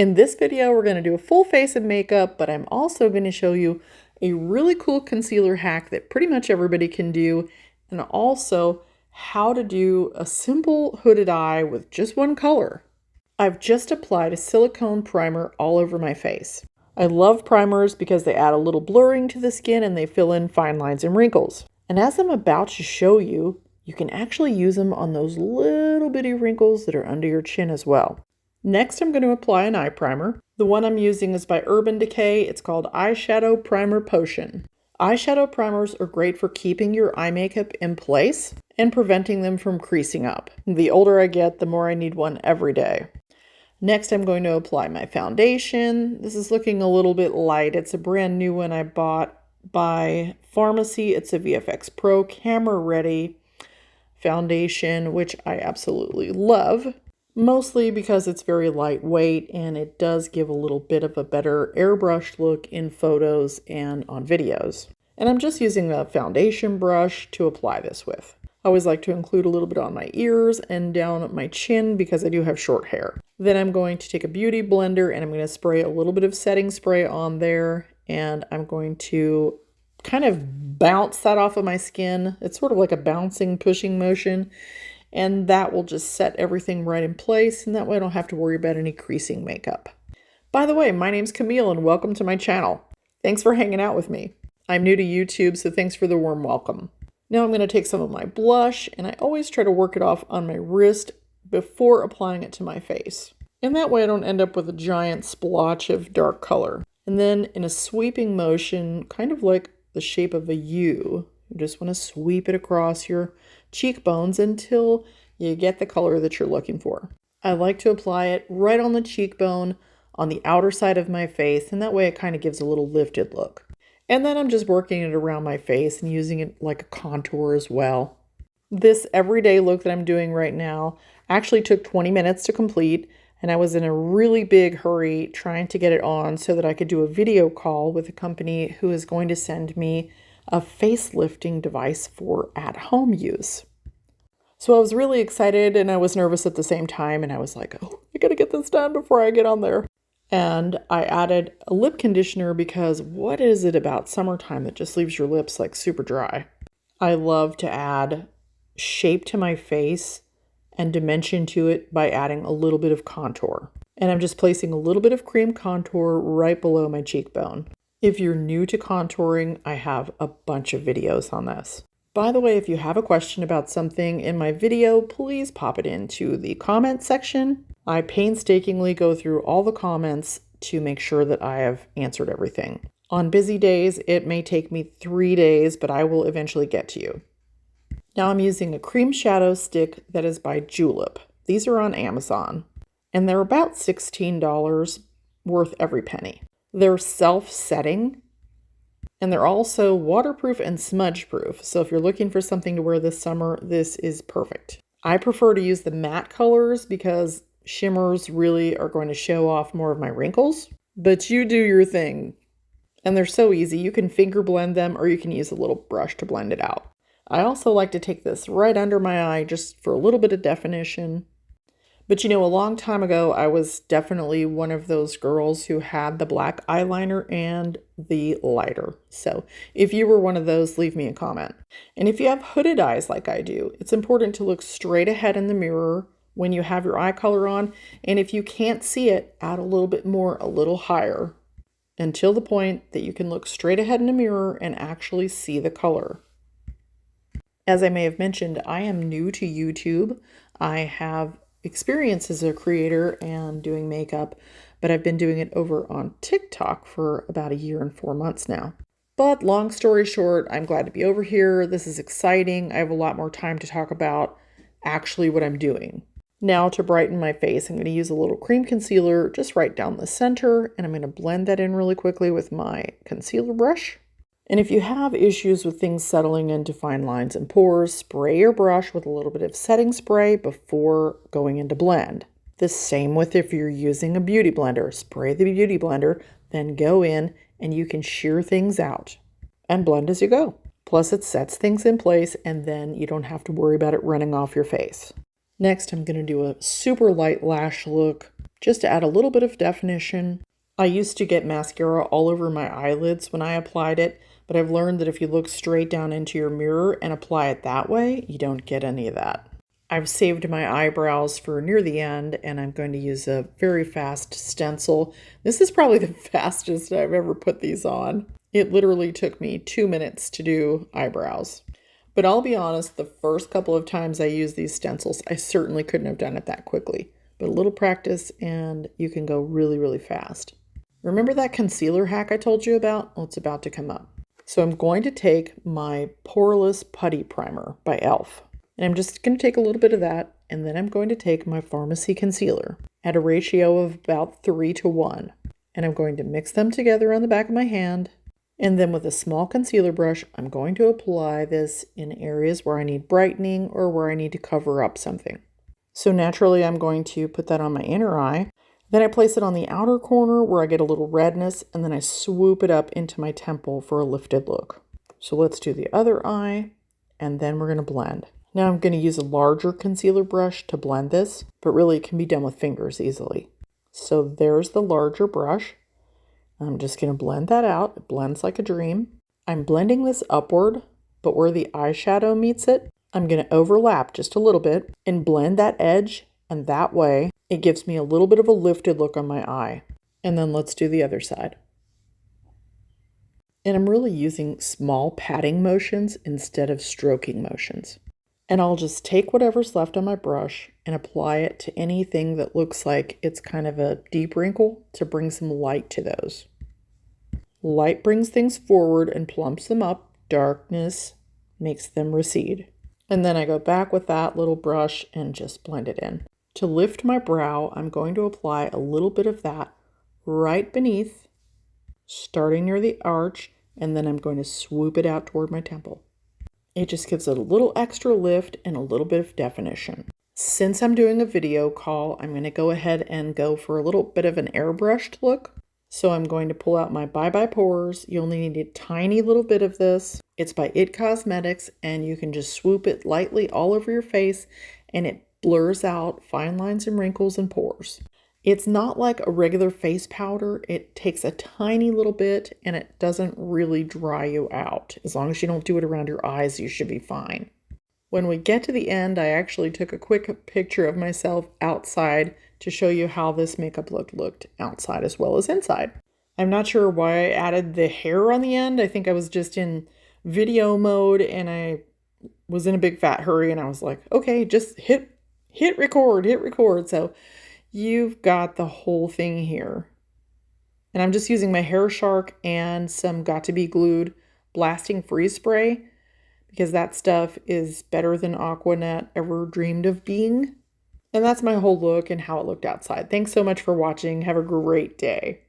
In this video, we're going to do a full face of makeup, but I'm also going to show you a really cool concealer hack that pretty much everybody can do, and also how to do a simple hooded eye with just one color. I've just applied a silicone primer all over my face. I love primers because they add a little blurring to the skin and they fill in fine lines and wrinkles. And as I'm about to show you, you can actually use them on those little bitty wrinkles that are under your chin as well. Next, I'm going to apply an eye primer. The one I'm using is by Urban Decay. It's called Eyeshadow Primer Potion. Eyeshadow primers are great for keeping your eye makeup in place and preventing them from creasing up. The older I get, the more I need one every day. Next, I'm going to apply my foundation. This is looking a little bit light. It's a brand new one I bought by Pharmacy. It's a VFX Pro camera ready foundation, which I absolutely love. Mostly because it's very lightweight and it does give a little bit of a better airbrushed look in photos and on videos. And I'm just using a foundation brush to apply this with. I always like to include a little bit on my ears and down at my chin because I do have short hair. Then I'm going to take a beauty blender and I'm going to spray a little bit of setting spray on there, and I'm going to kind of bounce that off of my skin. It's sort of like a bouncing, pushing motion. And that will just set everything right in place, and that way I don't have to worry about any creasing makeup. By the way, my name's Camille and welcome to my channel. Thanks for hanging out with me. I'm new to YouTube, so thanks for the warm welcome. Now I'm going to take some of my blush, and I always try to work it off on my wrist before applying it to my face. And that way I don't end up with a giant splotch of dark color. And then in a sweeping motion, kind of like the shape of a U, you just want to sweep it across your cheekbones until you get the color that you're looking for. I like to apply it right on the cheekbone on the outer side of my face, and that way it kind of gives a little lifted look. And then I'm just working it around my face and using it like a contour as well. This everyday look that I'm doing right now actually took 20 minutes to complete, and I was in a really big hurry trying to get it on so that I could do a video call with a company who is going to send me a facelifting device for at-home use. So I was really excited and I was nervous at the same time, and I was like, oh, I gotta get this done before I get on there. And I added a lip conditioner because what is it about summertime that just leaves your lips like super dry? I love to add shape to my face and dimension to it by adding a little bit of contour. And I'm just placing a little bit of cream contour right below my cheekbone. If you're new to contouring, I have a bunch of videos on this. By the way, if you have a question about something in my video, please pop it into the comment section. I painstakingly go through all the comments to make sure that I have answered everything. On busy days, it may take me 3 days, but I will eventually get to you. Now I'm using a cream shadow stick that is by Julep. These are on Amazon, and they're about $16, worth every penny. They're self-setting, and they're also waterproof and smudge-proof. So if you're looking for something to wear this summer, this is perfect. I prefer to use the matte colors because shimmers really are going to show off more of my wrinkles. But you do your thing. And they're so easy. You can finger blend them or you can use a little brush to blend it out. I also like to take this right under my eye just for a little bit of definition. But you know, a long time ago, I was definitely one of those girls who had the black eyeliner and the lighter. So if you were one of those, leave me a comment. And if you have hooded eyes like I do, it's important to look straight ahead in the mirror when you have your eye color on. And if you can't see it, add a little bit more, a little higher, until the point that you can look straight ahead in the mirror and actually see the color. As I may have mentioned, I am new to YouTube. I have experience as a creator and doing makeup, but I've been doing it over on TikTok for about 1 year and 4 months now. But long story short, I'm glad to be over here. This is exciting. I have a lot more time to talk about actually what I'm doing. Now to brighten my face, I'm going to use a little cream concealer just right down the center, and I'm going to blend that in really quickly with my concealer brush. And if you have issues with things settling into fine lines and pores, spray your brush with a little bit of setting spray before going into blend. The same with if you're using a beauty blender. Spray the beauty blender, then go in and you can shear things out and blend as you go. Plus it sets things in place and then you don't have to worry about it running off your face. Next, I'm going to do a super light lash look just to add a little bit of definition. I used to get mascara all over my eyelids when I applied it, but I've learned that if you look straight down into your mirror and apply it that way, you don't get any of that. I've saved my eyebrows for near the end, and I'm going to use a very fast stencil. This is probably the fastest I've ever put these on. It literally took me 2 minutes to do eyebrows. But I'll be honest, the first couple of times I used these stencils, I certainly couldn't have done it that quickly. But a little practice and you can go really, really fast. Remember that concealer hack I told you about? Well, it's about to come up. So I'm going to take my Poreless Putty Primer by e.l.f. And I'm just going to take a little bit of that, and then I'm going to take my Pharmacy Concealer at a ratio of about 3:1. And I'm going to mix them together on the back of my hand. And then with a small concealer brush, I'm going to apply this in areas where I need brightening or where I need to cover up something. So naturally, I'm going to put that on my inner eye. Then I place it on the outer corner where I get a little redness, and then I swoop it up into my temple for a lifted look. So let's do the other eye, and then we're going to blend. Now I'm going to use a larger concealer brush to blend this, but really it can be done with fingers easily. So there's the larger brush. I'm just going to blend that out. It blends like a dream. I'm blending this upward, but where the eyeshadow meets it, I'm going to overlap just a little bit and blend that edge, and that way it gives me a little bit of a lifted look on my eye. And then let's do the other side. And I'm really using small patting motions instead of stroking motions. And I'll just take whatever's left on my brush and apply it to anything that looks like it's kind of a deep wrinkle to bring some light to those. Light brings things forward and plumps them up. Darkness makes them recede. And then I go back with that little brush and just blend it in. To lift my brow, I'm going to apply a little bit of that right beneath, starting near the arch, and then I'm going to swoop it out toward my temple. It just gives it a little extra lift and a little bit of definition. Since I'm doing a video call, I'm going to go ahead and go for a little bit of an airbrushed look. So I'm going to pull out my Bye Bye Pores. You only need a tiny little bit of this. It's by IT Cosmetics, and you can just swoop it lightly all over your face, and it blurs out fine lines and wrinkles and pores. It's not like a regular face powder. It takes a tiny little bit, and it doesn't really dry you out. As long as you don't do it around your eyes, you should be fine. When we get to the end, I actually took a quick picture of myself outside to show you how this makeup look looked outside as well as inside. I'm not sure why I added the hair on the end. I think I was just in video mode and I was in a big fat hurry and I was like, okay, just hit record. So you've got the whole thing here. And I'm just using my Hair Shark and some Got2beglued Blasting freeze spray, because that stuff is better than Aquanet ever dreamed of being. And that's my whole look and how it looked outside. Thanks so much for watching. Have a great day.